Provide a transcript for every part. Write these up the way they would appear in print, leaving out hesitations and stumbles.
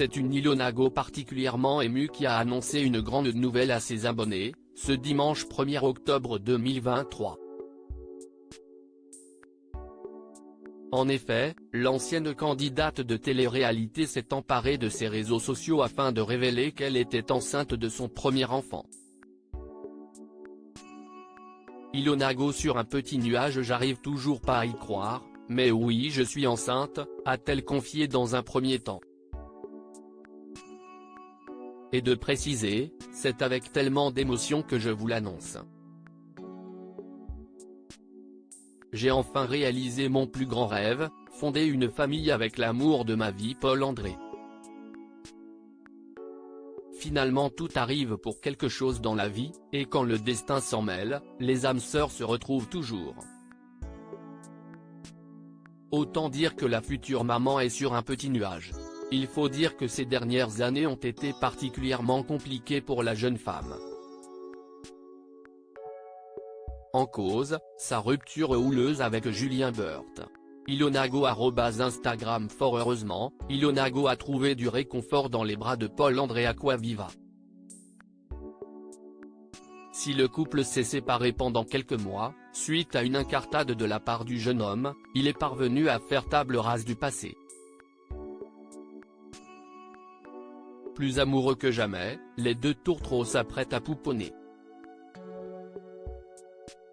C'est une Ilona Go particulièrement émue qui a annoncé une grande nouvelle à ses abonnés, ce dimanche 1er octobre 2023. En effet, l'ancienne candidate de télé-réalité s'est emparée de ses réseaux sociaux afin de révéler qu'elle était enceinte de son premier enfant. Ilona Go sur un petit nuage. J'arrive toujours pas à y croire, mais oui, je suis enceinte, a-t-elle confié dans un premier temps. Et de préciser, c'est avec tellement d'émotion que je vous l'annonce. J'ai enfin réalisé mon plus grand rêve, fonder une famille avec l'amour de ma vie. Paul-André. Finalement tout arrive pour quelque chose dans la vie, et quand le destin s'en mêle, les âmes sœurs se retrouvent toujours. Autant dire que la future maman est sur un petit nuage. Il faut dire que ces dernières années ont été particulièrement compliquées pour la jeune femme. En cause, sa rupture houleuse avec Julien Burt. Ilona Go @Instagram. Fort heureusement, Ilona Go a trouvé du réconfort dans les bras de Paul-André Acquaviva. Si le couple s'est séparé pendant quelques mois, suite à une incartade de la part du jeune homme, il est parvenu à faire table rase du passé. Plus amoureux que jamais, les deux tourtereaux s'apprêtent à pouponner.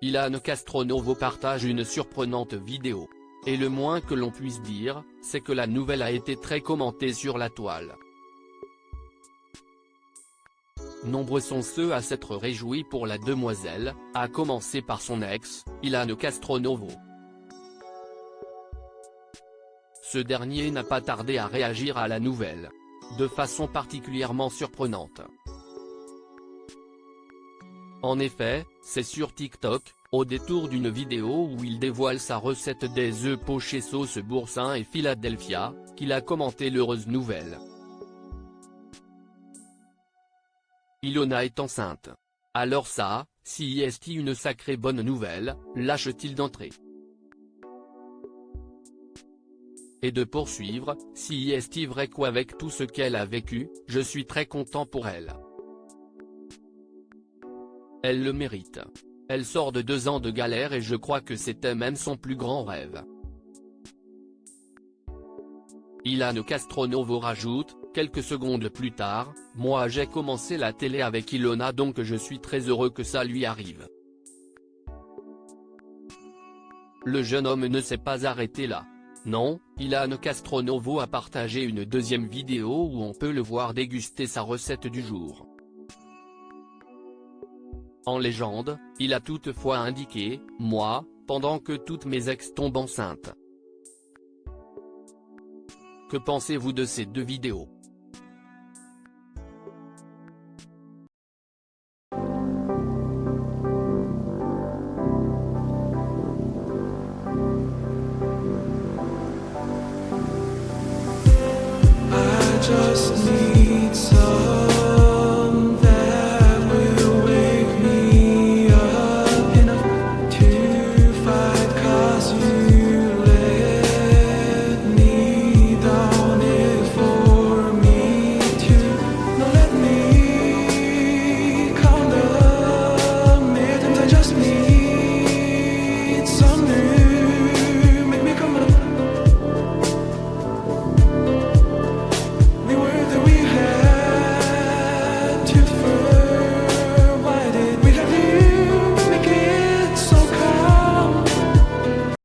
Ilan Castronovo partage une surprenante vidéo. Et le moins que l'on puisse dire, c'est que la nouvelle a été très commentée sur la toile. Nombreux sont ceux à s'être réjouis pour la demoiselle, à commencer par son ex, Ilan Castronovo. Ce dernier n'a pas tardé à réagir à la nouvelle. De façon particulièrement surprenante. En effet, c'est sur TikTok, au détour d'une vidéo où il dévoile sa recette des œufs pochés sauce boursin et Philadelphia, qu'il a commenté l'heureuse nouvelle. Ilona est enceinte. Alors ça, si est une sacrée bonne nouvelle, lâche-t-il d'entrée. Et de poursuivre, si est vrai qu'avec tout ce qu'elle a vécu, je suis très content pour elle. Elle le mérite. Elle sort de 2 ans de galère et je crois que c'était même son plus grand rêve. Ilan Castronovo rajoute, quelques secondes plus tard, moi j'ai commencé la télé avec Ilona donc je suis très heureux que ça lui arrive. Le jeune homme ne s'est pas arrêté là. Non, Ilan Castronovo a partagé une deuxième vidéo où on peut le voir déguster sa recette du jour. En légende, il a toutefois indiqué, moi, pendant que toutes mes ex tombent enceintes. Que pensez-vous de ces deux vidéos ?